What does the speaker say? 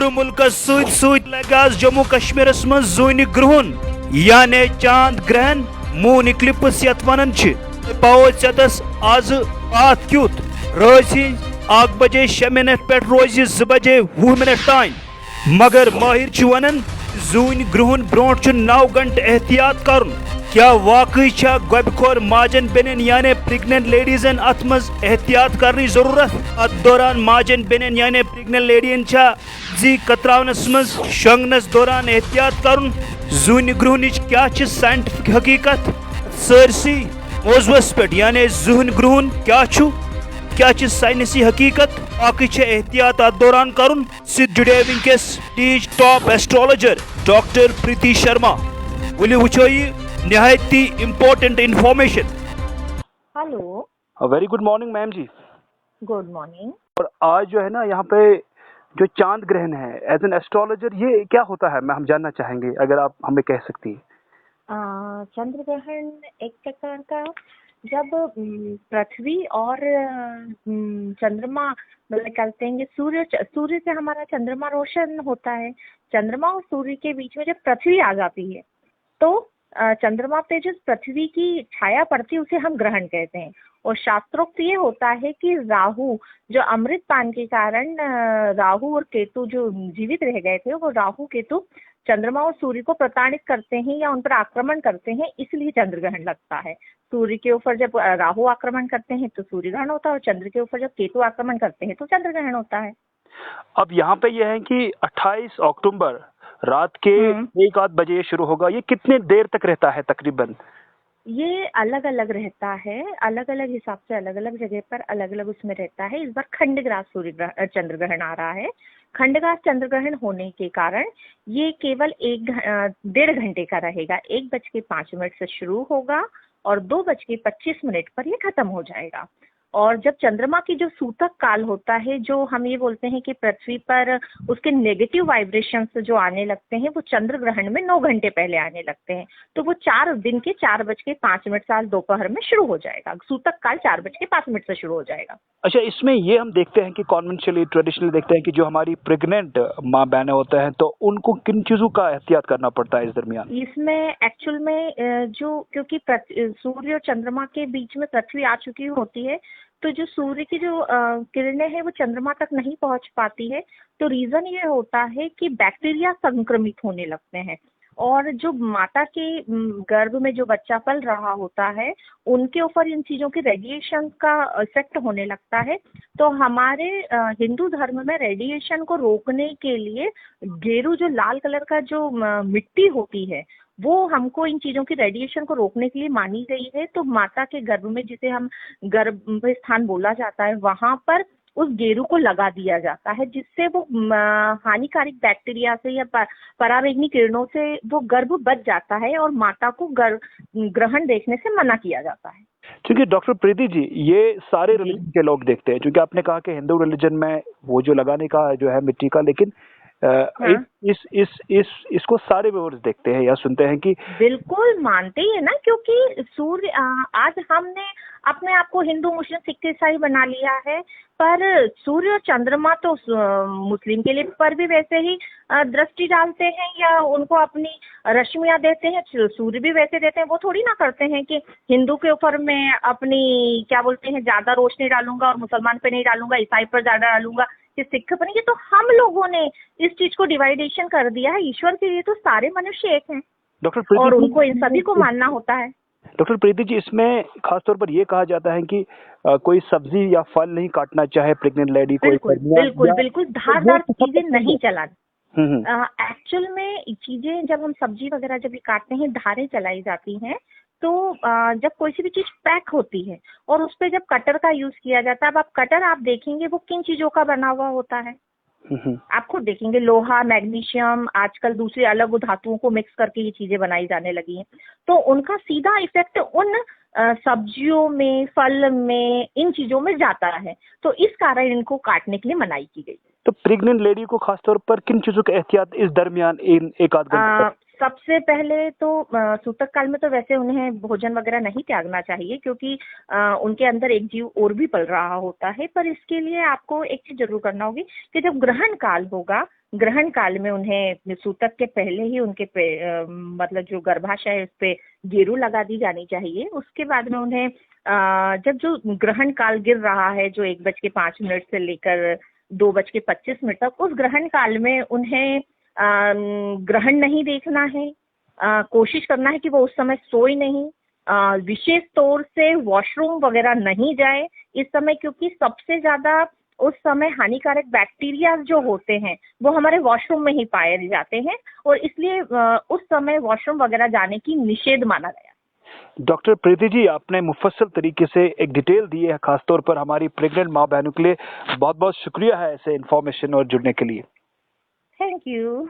पूरे मुल्क सत लगे जम्मू कश्मीर मं जून ग्रहण यानी चांद ग्रहण मून इक्लिप्स यथ वन पाओ चतस आज पात क्युत रोज 1 बजे 6 मिनट पे रोज 2 बजे 20 मिनट तान मगर माहिर वन जून ग्रहण ब्रो 9 घंटे एहतियात कर क्या वाकई गोबखोर माजन बेन यानी प्रेग्नेंट लेडीजन अत मज एहतियात करने जरूरत अत दौरान माजन बेन यानी प्रेग्नेंट लेडीन जी कतरावनस मज शंगनस दौरान एहतियात कर जून ग्रहण क्या साइंटिफिक हकीकत सरसी मौजूस पे यानी जून ग्रहण क्या साइंसी हकीकत बाकी एहतियात अत दौरान कर जुड़े वनकस टीच top astrologer doctor Preeti Sharma वली वो निहायती important information. Hello, very good morning ma'am ji. Good morning. और आज जो है ना यहाँ पे जो चांद ग्रहण है एज एन एस्ट्रोलॉजर ये क्या होता है मैं हम जानना चाहेंगे अगर आप हमें कह सकती हैं। चंद्र ग्रहण एक प्रकार का जब पृथ्वी और चंद्रमा मतलब कहते हैं कि सूर्य से हमारा चंद्रमा रोशन होता है। चंद्रमा और सूर्य के बीच में जब पृथ्वी आ जाती है तो चंद्रमा पे जो पृथ्वी की छाया पड़ती है उसे हम ग्रहण कहते हैं। और शास्त्रोक्त ये होता है कि राहु जो अमृत पान के कारण राहु और केतु जो जीवित रह गए थे वो राहु केतु चंद्रमा और सूर्य को प्रताड़ित करते हैं या उन पर आक्रमण करते हैं, इसलिए चंद्र ग्रहण लगता है। सूर्य के ऊपर जब राहु आक्रमण करते हैं तो सूर्य ग्रहण होता है और चंद्र के ऊपर जब केतु आक्रमण करते हैं तो चंद्र ग्रहण होता है। अब यहाँ पे यह है कि 28 अक्टूबर रात के 1-8 बजे शुरू होगा। ये कितने देर तक रहता है तकरीबन? ये अलग अलग रहता है, अलग अलग हिसाब से अलग अलग जगह पर अलग अलग उसमें रहता है। इस बार खंडग्रास चंद्र ग्रहण आ रहा है। खंडग्रास चंद्र ग्रहण होने के कारण ये केवल 1.5 घंटे का रहेगा। 1:05 से शुरू होगा और 2:25 पर ये खत्म हो जाएगा। और जब चंद्रमा की जो सूतक काल होता है, जो हम ये बोलते हैं कि पृथ्वी पर उसके नेगेटिव वाइब्रेशंस जो आने लगते हैं वो चंद्र ग्रहण में 9 घंटे पहले आने लगते हैं, तो वो 4:05 साल दोपहर में शुरू हो जाएगा। सूतक काल 4:05 से शुरू हो जाएगा। अच्छा, इसमें ये हम देखते हैं कि कॉन्वेंशनली ट्रेडिशनली देखते हैं कि जो हमारी प्रेग्नेंट माँ बहनें होते हैं तो उनको किन चीजों का एहतियात करना पड़ता है इस दरमियान? इसमें एक्चुअल में जो क्योंकि सूर्य और चंद्रमा के बीच में पृथ्वी आ चुकी होती है तो जो सूर्य की जो किरणें हैं वो चंद्रमा तक नहीं पहुंच पाती है। तो रीजन ये होता है कि बैक्टीरिया संक्रमित होने लगते हैं और जो माता के गर्भ में जो बच्चा पल रहा होता है उनके ऊपर इन चीजों की रेडिएशन का इफेक्ट होने लगता है। तो हमारे हिंदू धर्म में रेडिएशन को रोकने के लिए गेरू जो लाल कलर का जो मिट्टी होती है वो हमको इन चीजों की रेडिएशन को रोकने के लिए मानी गई है। तो माता के गर्भ में जिसे हम गर्भ स्थान बोला जाता है वहां पर उस गेरू को लगा दिया जाता है जिससे वो हानिकारक बैक्टीरिया से या पराबैंगनी किरणों से वो गर्भ बच जाता है और माता को ग्रहण देखने से मना किया जाता है। क्योंकि डॉक्टर प्रीति जी ये सारे रिलीजन के लोग देखते हैं, क्योंकि आपने कहा कि हिंदू रिलीजन में वो जो लगाने का जो है मिट्टी का, लेकिन इसको सारे व्यूअर्स देखते हैं या सुनते हैं कि बिल्कुल मानते ही है ना, क्योंकि सूर्य आज हमने अपने आप को हिंदू मुस्लिम सिख ईसाई बना लिया है, पर सूर्य और चंद्रमा तो मुस्लिम के लिए पर भी वैसे ही दृष्टि डालते हैं या उनको अपनी रश्मियां देते हैं। सूर्य भी वैसे देते हैं। वो थोड़ी ना करते हैं कि हिंदू के ऊपर मैं अपनी क्या बोलते हैं ज्यादा रोशनी डालूंगा और मुसलमान पे नहीं डालूंगा, ईसाई पर ज्यादा डालूंगा, कि सिख पर नहीं। ये तो हम लोगों ने इस चीज को डिवाइडेशन कर दिया है। ईश्वर के लिए तो सारे मनुष्य एक हैं डॉक्टर और उनको इन सभी को मानना होता है। डॉक्टर प्रीति जी इसमें खासतौर पर ये कहा जाता है कि कोई सब्जी या फल नहीं काटना चाहे प्रेग्नेंट लेडी को। बिल्कुल धारदार चीजें नहीं चलानी। एक्चुअल में चीजें जब हम सब्जी वगैरह जब काटते हैं धारें चलाई जाती हैं तो जब कोई सी भी चीज पैक होती है और उस पर जब कटर का यूज किया जाता है, अब आप कटर आप देखेंगे वो किन चीजों का बना हुआ होता है आप खुद देखेंगे, लोहा, मैग्नीशियम, आजकल दूसरी अलग धातुओं को मिक्स करके ये चीजें बनाई जाने लगी हैं। तो उनका सीधा इफेक्ट उन सब्जियों में, फल में, इन चीजों में जाता है। तो इस कारण इनको काटने के लिए मनाही की गई। तो प्रेग्नेंट लेडी को खासतौर पर किन चीजों का एहतियात इस दरमियान एक आध घंटे? सबसे पहले तो सूतक काल में तो वैसे उन्हें भोजन वगैरह नहीं त्यागना चाहिए क्योंकि उनके अंदर एक जीव और भी पल रहा होता है। पर इसके लिए आपको एक चीज जरूर करना होगी कि जब ग्रहण काल होगा ग्रहण काल में उन्हें सूतक के पहले ही उनके मतलब जो गर्भाशय है उस पे गेरू लगा दी जानी चाहिए। उसके बाद में उन्हें जब जो ग्रहण काल गिर रहा है जो 1:05 से लेकर 2:25 तक, उस ग्रहण काल में उन्हें ग्रहण नहीं देखना है। कोशिश करना है कि वो उस समय सोए नहीं। विशेष तौर से वॉशरूम वगैरह नहीं जाए इस समय, क्योंकि सबसे ज्यादा उस समय हानिकारक बैक्टीरिया जो होते हैं वो हमारे वॉशरूम में ही पाए जाते हैं, और इसलिए उस समय वॉशरूम वगैरह जाने की निषेध माना गया। डॉक्टर प्रीति जी, आपने मुफस्सल तरीके से एक डिटेल दी है, खासतौर पर हमारी प्रेग्नेंट माँ बहनों के लिए बहुत बहुत शुक्रिया है ऐसे इन्फॉर्मेशन और जुड़ने के लिए। Thank you.